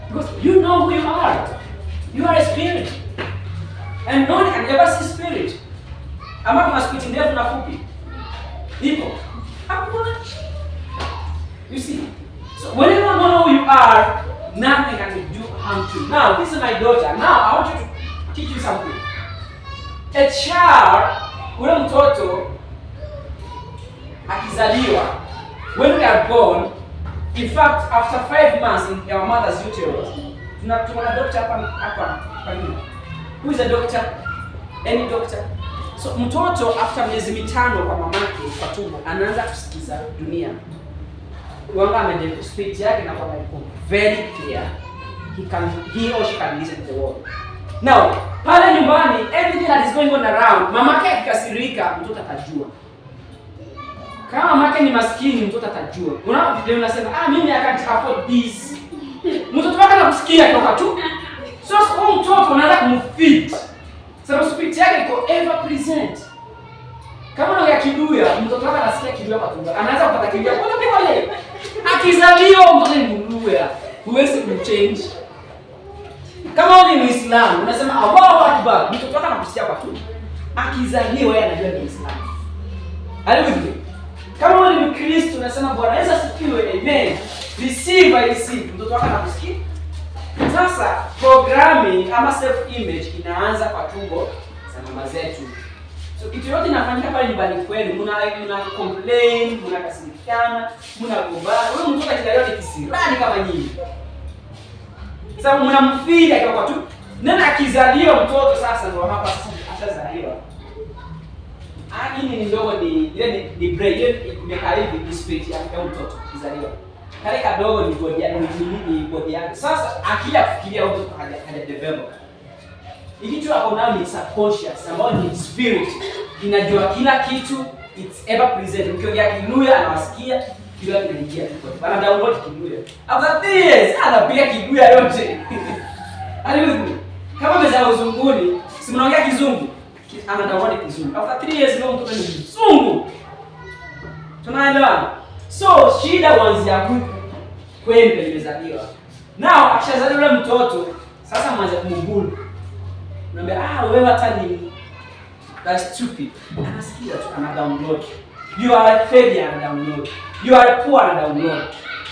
[SPEAKER 1] Because you know who you are. You are a spirit. And no one can ever see spirit. Ama kuna spirit ndefu na fupi. Ipo. Hakuna. You see? So when you know who you are, nothing can do harm to you. Now, this is my daughter. Now, I want you to teach you something. A child, ule mtoto akizaliwa, when we are born, in fact, after 5 months in our mother's uterus, tuna doctor hapa. Who is a doctor? Any doctor? So mtoto after miezi mitano kwa mamake kwa tumbo anaanza kusikiza dunia. Wanga amede speech yake na kwa very clear. He or she can listen to the world. Now, pale nyumbani, everything that is going on around, mamake akikasirika, mtoto atajua. Kama mamake ni maskini, mtoto atajua. Unaona video unasema, mimi I can't afford this. Mtoto wake anakusikia kutoka tu. So kwa mtoto unaanza kumfeed. Sababu speech yake iko ever present. Kama unaongea Kiluya, mtoto wake anasikia Kiluya kwa tumbo. Anaanza kupata Kiluya kwa pole. Akizaliwa mtoto ni Mluya. Huwezi kumchange. Kama wewe ni Muislamu, unasema Allahu Akbar, mtoto wako anakusikia kwa tumbo. Akizaliwa yeye anajua ni Muislamu. Haleluya. Kama wewe ni Mkristo, unasema Bwana Yesu asifiwe, amen. Receive, I receive. Mtoto wako anakusikia. Sasa programming ama self image inaanza kwa tumbo za mama zetu. So kitu yote inafanyika pale nyumbani kwenu, mna complain, mnakasirikiana, mnagombana. Wewe mtoto akizaliwa ni kisirani kama nyinyi. Sasa mnamfeed akiwa tu. Nani akizaliwa mtoto sasa ndio hapa sasa atazaliwa. Hii ni ndogo ni brain, ile imekaa hivi ni spirit ya mtoto akizaliwa. Kale kadogo ni body yake. Sasa akija kufikiria huko haja develop. Ikitu hapo nao ni subconscious, ambao ni spirit. Inajua kila kitu, it's ever present. Ukiongea Kiluya anawasikia, Kiluya kinaingia tu. Bana download Kiluya. After this, anapiga Kiluya yote. Haleluya. Kama meza uzunguni, si mnaongea Kizungu, ana download Kizungu. After 3 years leo mtoto ni Mzungu. Tunaelewana? So, shida huanzia kwenda imezaliwa. Now, akishazaliwa yule mtoto, sasa mwanze kumbulu. Unamwambia, wewe hata ni that's stupid. Anasikia tu ana download. You are a failure, ana download. You are poor, ana download.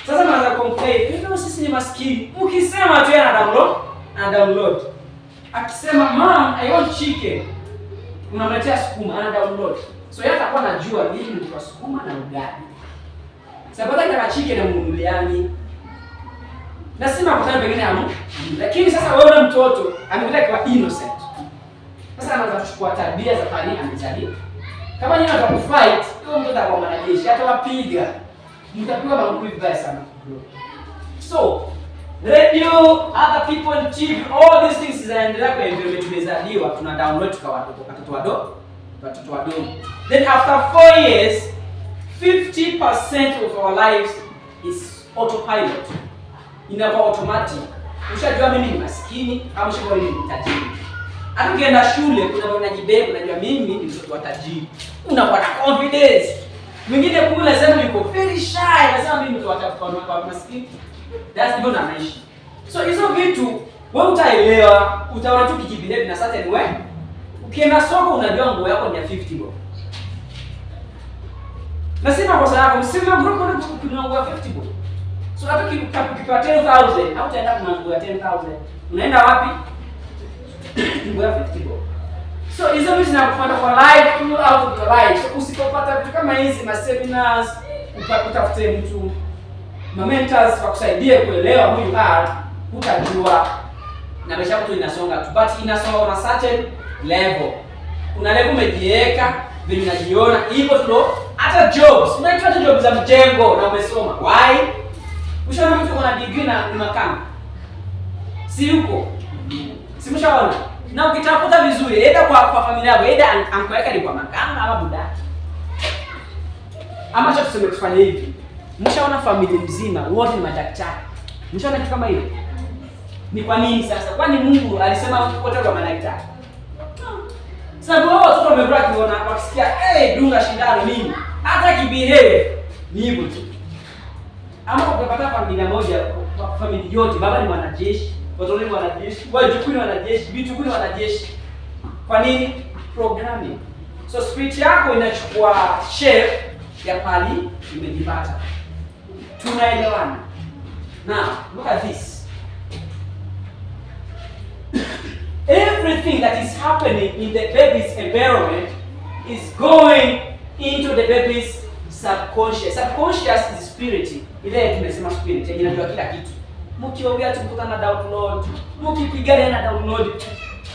[SPEAKER 1] Sasa mwanza complain, sisi ni maskini. Ukisema tu yeye ana download. Akisema, "Mom, I want chicken." Unamletea sukuma, ana download. So yeye atakuwa anajua nini ni kwa sukuma na ugali. Sababu hata chicken na mnunuliani. Nasema kwa sababu pengine hamu. Lakini sasa wewe mtoto amekuja kwa innocent. Sasa anaanza kuchukua tabia za pale amezaliwa. Kama nyinyi mnataka kufight, huyo mtoto atakuwa mwanajeshi, atawapiga. Mtapiga marufuku vibaya sana. So, radio, other people, TV, all these things zinaendelea kwa environment tumezaliwa, tuna download kwa watoto wadogo. Then after 4 years, 50% of our lives is autopilot. Inakuwa automatic. Ushajua mimi ni maskini, au ushajua mimi ni tajiri. Hata ukienda shule unajibeba, unajua mimi ni mtoto wa tajiri. Unakuwa na confidence. Mwingine kule sema yuko very shy, anasema mimi ni mtoto wa maskini. That's even a nation. So hizo vitu wewe utaelewa, utaona tu kijibehave na certain way. Ukienda soko unajua nguo yako ni ya 50 bob. Nasema kwa sababu msivyo group kuna nguo ya 50 bob. So hata ukipewa 10,000, au utaenda kununua nguo ya 10,000. Unaenda wapi? Nguo ya 50 bob. So hizo vitu zinakufanya kwa live throughout your life. So usipopata vitu kama hizi ma seminars, utafute mtu ma mentors wakusaidie kuelewa who you are, utajua na maisha yako inasonga tu, but inasonga on a certain level. Kuna level umejiweka, vile unajiona hivyo tu. Hata jobs, unaitwa jobs za mjengo na umesoma. Why? Ushaona mtu kuna degree na ni makanga. Si yuko. Si mshaona? Na ukitafuta vizuri, aidha kwa familia yako, aidha anko yake ni kwa makanga ama buda. Ama cha tuseme tufanye hivi. Mshaona familia mzima wote ni madaktari. Mshaona kitu kama hiyo? Ni kwa nini sasa? Kwani Mungu alisema wote wa madaktari? Sababu wao watoto wamebaki kuona wakisikia dunga shindano nini? Hata kibehave ni hivyo tu. Ama ukipata familia moja, familia yote, baba ni mwanajeshi, watoto ni wanajeshi, wajukuu ni wanajeshi, vitukuu ni wanajeshi. Kwa nini? Programming. So spirit yako inachukua shape ya pali imejipata. Tunaelewana? Now, look at this. Everything that is happening in the baby's environment is going into the baby's subconscious. Subconscious is spirit. Ile tumesema spirit, inajua kila kitu. Mkiongea tu mkutana na download, mkipigana na download,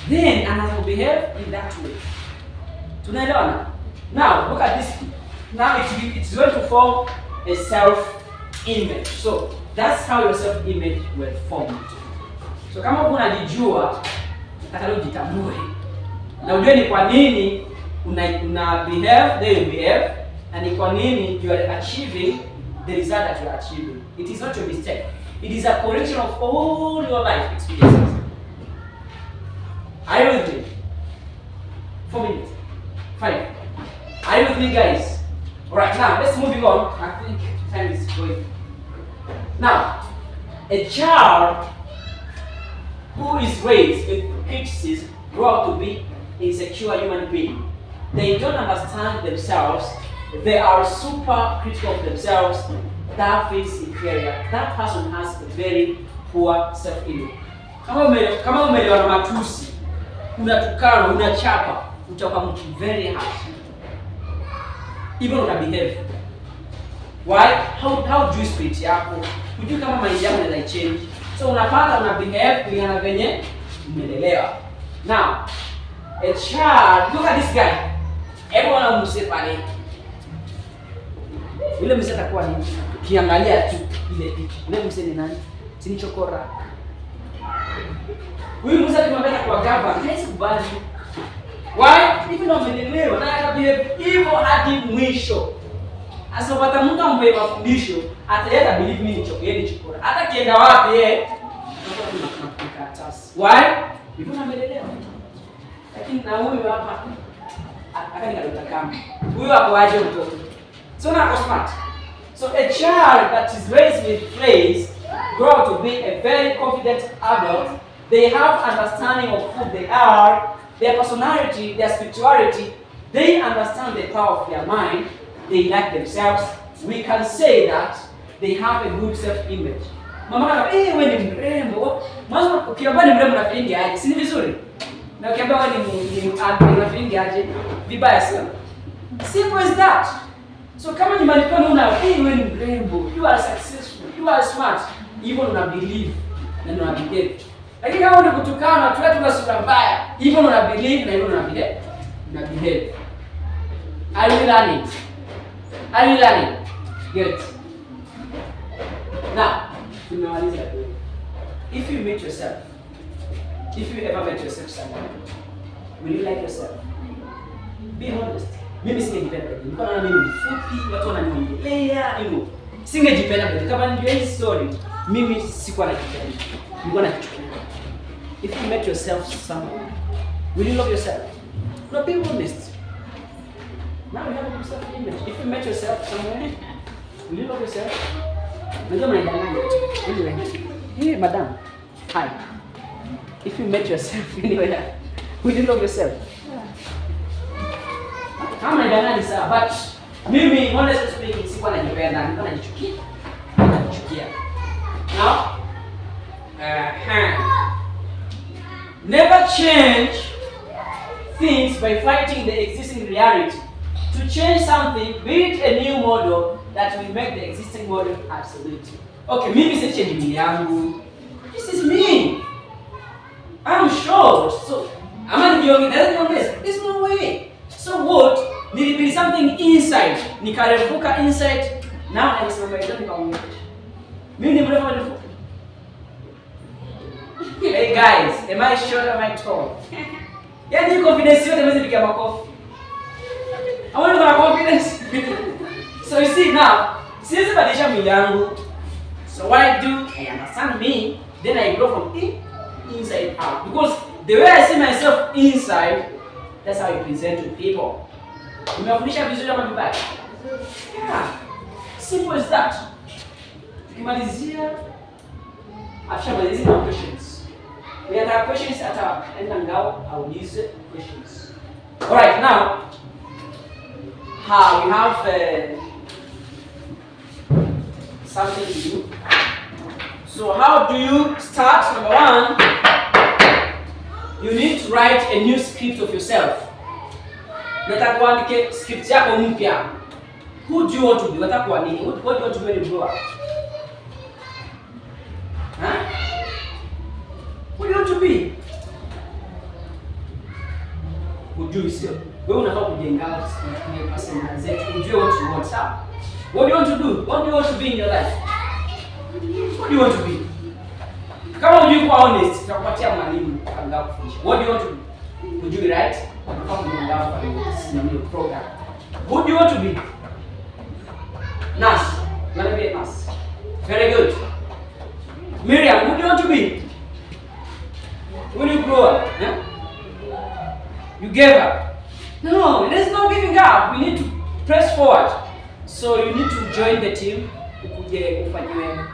[SPEAKER 1] then anaanza behave in that way. Tunaelewana? Now, look at this. Now it's going to form a self-image. So, that's how your self-image will form. So, kama unajijua, nataka ujitambue. Na ujue ni kwa nini una behave, they will behave, and ni kwa nini you are achieving the result that you are achieving. It is not your mistake. It is a correction of all your life experiences. Are you with me? 4 minutes. 5. Are you with me, guys? Alright, now let's move on. I think time is going. Now, a child who is raised with prejudices grow up to be a secure human being. They don't understand themselves. They are super critical of themselves. That feels inferior. That person has a very poor self-image. Kama umelewa na matusi, unatukana, unachapa, utakuwa mtu very hard. Even una behave. Why? How do you spirit yako? Hujui kama mind yako inaweza change. So unapata una behave kulingana venye umelelewa. Now, a child, look at this guy. Everyone mse pale. Yule mse atakuwa ni ukiangalia tu ile picha. Yule mse ni nani? Si ni chokora. Huyu mse akimwambia kwa gava, hawezi kubali. Why? Hivi ndio umelelewa na akabehave hivyo hadi mwisho. Asa upata mtu ambaye mafundisho, ataleta believe me ni chokora. Hata kienda wapi yeye? Why? Hivyo umelelewa. Lakini na huyu hapa akanikadota kama. Huyu hapo aje mtoto. So not smart. So a child that is raised with praise grow to be a very confident adult. They have understanding of who they are, their personality, their spirituality. They understand the power of their mind. They like themselves. We can say that they have a good self-image. Mama kana wewe ni mrembo. Mwanzo ukiambia ni mrembo na feeling aje? Si ni vizuri? Na ukiambia wewe ni na feeling aje? Vibaya sana. Simple as that. So kama ni manipano una wewe ni mrembo, you are successful, you are smart, even una believe na una behave. Lakini kama unakutukana watu wetu na sura mbaya, even una believe na even una behave. Una behave. Are you learning? Are you learning? Good. Now, tumemaliza hapo. If you meet yourself, if you ever met yourself somewhere, will you like yourself? Be honest. Mimi singejipenda. Nilikuwa naona mimi mfupi, watu wananiongelea hivyo. Singejipenda kama ndio hii story. Mimi sikuwa najipenda. Nilikuwa najichukia. If you met yourself somewhere, will you love yourself? No, be honest. Now you have a good self-image. If you met yourself somewhere, will you love yourself? Najua mnaidanganya. Anyway, hey madam, hi. If you met yourself anywhere, will you love yourself? Kama mnaidanganya sawa, but mimi honestly speaking sikuwa najipenda, nilikuwa najichukia. Now, never change things by fighting the existing reality. To change something, build a new model that will make the existing model absolute. Okay, mimi si change mwili yangu. This is me. I'm short. So, am I young? There's no way. So what? Nilibili something inside. Nikarefuka inside. Now I nisimama hizo nikaongea. Mimi ni mrefu nifupi. Hey guys, am I short or am I tall? Yani confidence yote mwezi pigia makofi. I want to have confidence. So you see now, siwezi badilisha mwili yangu. So what I do, I understand me, then I grow from inside out. Because the way I see myself inside, that's how I present to people. Nimefundisha vizuri ama vibaya? Yeah. Simple as that. Tukimalizia, after questions. We have questions at our end and now I will use questions. Alright, now we have something to do. So how do you start? Number one, you need to write a new script of yourself. Nataka uandike script yako mpya. Who do you want to be? Nataka kuwa nini? What do you want to be when you grow up? Huh? What do you want to be? Ujui sio? Wewe unafaa kujenga personal zetu. Ujue what you want. Sawa? What do you want to do? What do you want to be in your life? What do you want to be? Kama hujui kuwa honest, tutakupatia mwalimu angaa kufundisha. What do you want to be? Hujui, right? Kama mjenga kwa hiyo program. What do you want to be? Nurse. You want to be a nurse? Very good. Miriam, what do you want to be? When you grow up? Yeah? You gave up. No, there's no giving up. We need to press forward. So you need to join the team. Ukuje ufanyiwe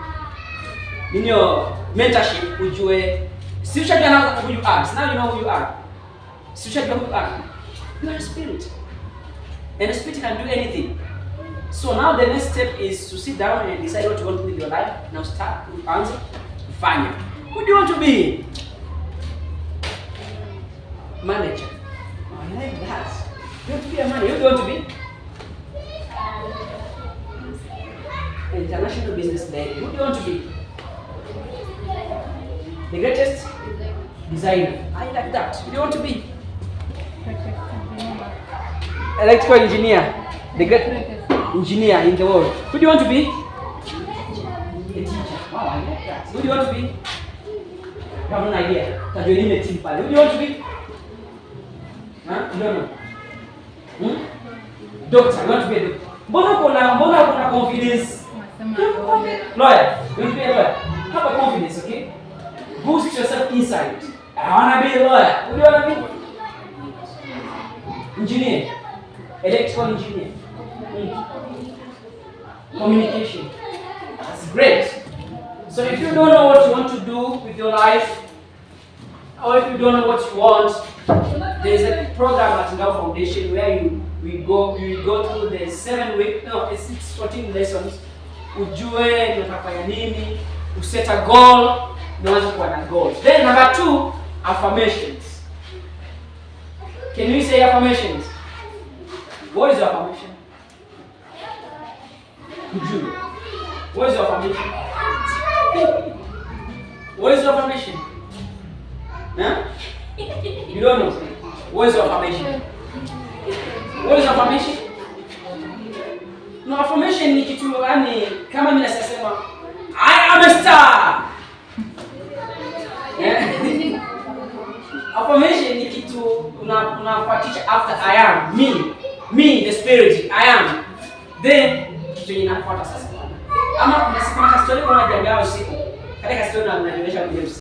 [SPEAKER 1] in your mentorship. Ujue si ushajua na who you are. So now you know who you are. Si ushajua who you are. You are a spirit. And the spirit can do anything. So now the next step is to sit down and decide what you want to do with your life. Now start to answer. Fanya. Who do you want to be? Manager. Oh, I like that. You want to be a manager. Who do you want to be? International business lady. Who do you want to be? The greatest designer. I like that. Who do you want to be? Electrical engineer. The greatest engineer in the world. Who do you want to be? A teacher. Wow, I like that. Who do you want to be? You have an idea. Who do you want to be? Huh? No. Doctor. You want to be a doctor. Mbona kuna confidence? Lawyer. You want to be a lawyer? Have a confidence, okay? Boost yourself inside. I want to be a lawyer. Who do you want to be? Engineer. Electrical engineer. Communication. That's great. So if you don't know what you want to do with your life, or if you don't know what you want, there's a program at Ngao Foundation where we go through the 14 lessons. Ujue unataka nini, you set a goal, uanze kuwa na goal. Then number 2, affirmations. Can you say affirmations? What is your affirmation? Ujue. What is your affirmation? What is your affirmation? Huh? You don't know. What is your affirmation? What is affirmation? No, affirmation ni kitu yani kama mimi nasema I am a star. Affirmation ni kitu unafuatisha after I am, me the spirit I am. Then kitu inafuata sasa. Ama unasema story kwa jamii yao siku. Katika story na mnaonyesha kwenye